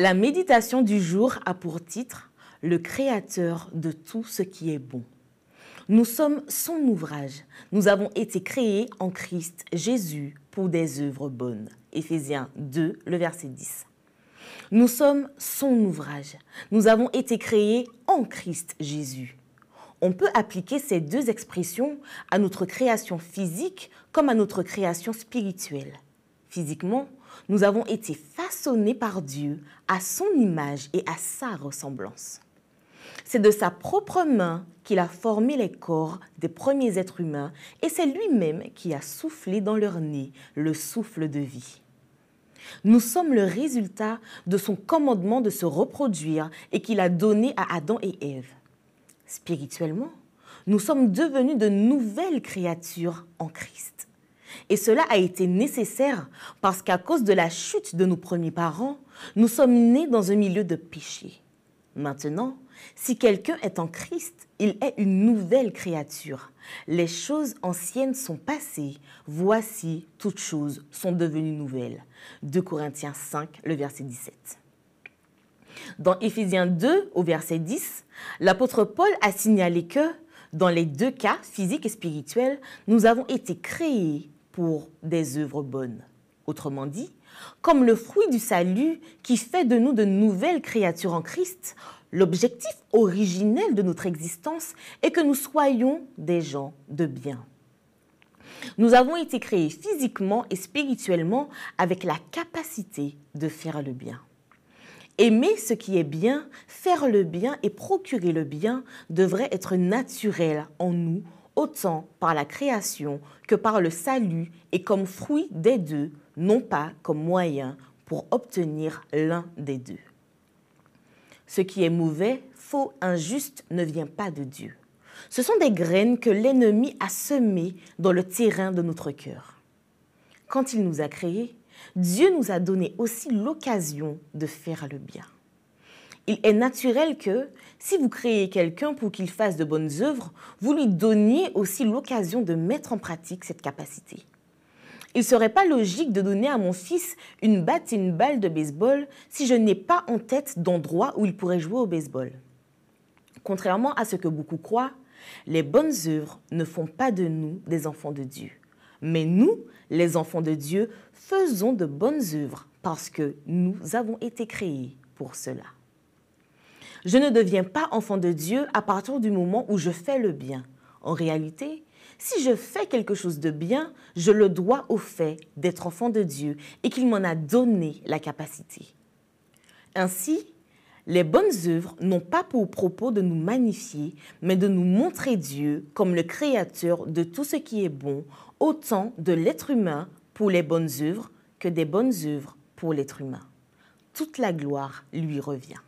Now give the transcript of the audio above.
La méditation du jour a pour titre « Le Créateur de tout ce qui est bon ». Nous sommes son ouvrage. Nous avons été créés en Christ Jésus pour des œuvres bonnes. Éphésiens 2, le verset 10. Nous sommes son ouvrage. Nous avons été créés en Christ Jésus. On peut appliquer ces deux expressions à notre création physique comme à notre création spirituelle. Physiquement, nous avons été façonnés par Dieu à son image et à sa ressemblance. C'est de sa propre main qu'il a formé les corps des premiers êtres humains et c'est lui-même qui a soufflé dans leur nez le souffle de vie. Nous sommes le résultat de son commandement de se reproduire et qu'il a donné à Adam et Ève. Spirituellement, nous sommes devenus de nouvelles créatures en Christ. Et cela a été nécessaire parce qu'à cause de la chute de nos premiers parents, nous sommes nés dans un milieu de péché. Maintenant, si quelqu'un est en Christ, il est une nouvelle créature. Les choses anciennes sont passées, voici toutes choses sont devenues nouvelles. 2 Corinthiens 5, le verset 17. Dans Éphésiens 2, au verset 10, l'apôtre Paul a signalé que, dans les deux cas, physiques et spirituels, nous avons été créés pour des œuvres bonnes. Autrement dit, comme le fruit du salut qui fait de nous de nouvelles créatures en Christ, l'objectif originel de notre existence est que nous soyons des gens de bien. Nous avons été créés physiquement et spirituellement avec la capacité de faire le bien. Aimer ce qui est bien, faire le bien et procurer le bien devrait être naturel en nous, autant par la création que par le salut et comme fruit des deux, non pas comme moyen pour obtenir l'un des deux. Ce qui est mauvais, faux, injuste ne vient pas de Dieu. Ce sont des graines que l'ennemi a semées dans le terrain de notre cœur. Quand il nous a créés, Dieu nous a donné aussi l'occasion de faire le bien. Il est naturel que, si vous créez quelqu'un pour qu'il fasse de bonnes œuvres, vous lui donniez aussi l'occasion de mettre en pratique cette capacité. Il ne serait pas logique de donner à mon fils une batte et une balle de baseball si je n'ai pas en tête d'endroit où il pourrait jouer au baseball. Contrairement à ce que beaucoup croient, les bonnes œuvres ne font pas de nous des enfants de Dieu. Mais nous, les enfants de Dieu, faisons de bonnes œuvres parce que nous avons été créés pour cela. Je ne deviens pas enfant de Dieu à partir du moment où je fais le bien. En réalité, si je fais quelque chose de bien, je le dois au fait d'être enfant de Dieu et qu'il m'en a donné la capacité. Ainsi, les bonnes œuvres n'ont pas pour propos de nous magnifier, mais de nous montrer Dieu comme le créateur de tout ce qui est bon, autant de l'être humain pour les bonnes œuvres que des bonnes œuvres pour l'être humain. Toute la gloire lui revient.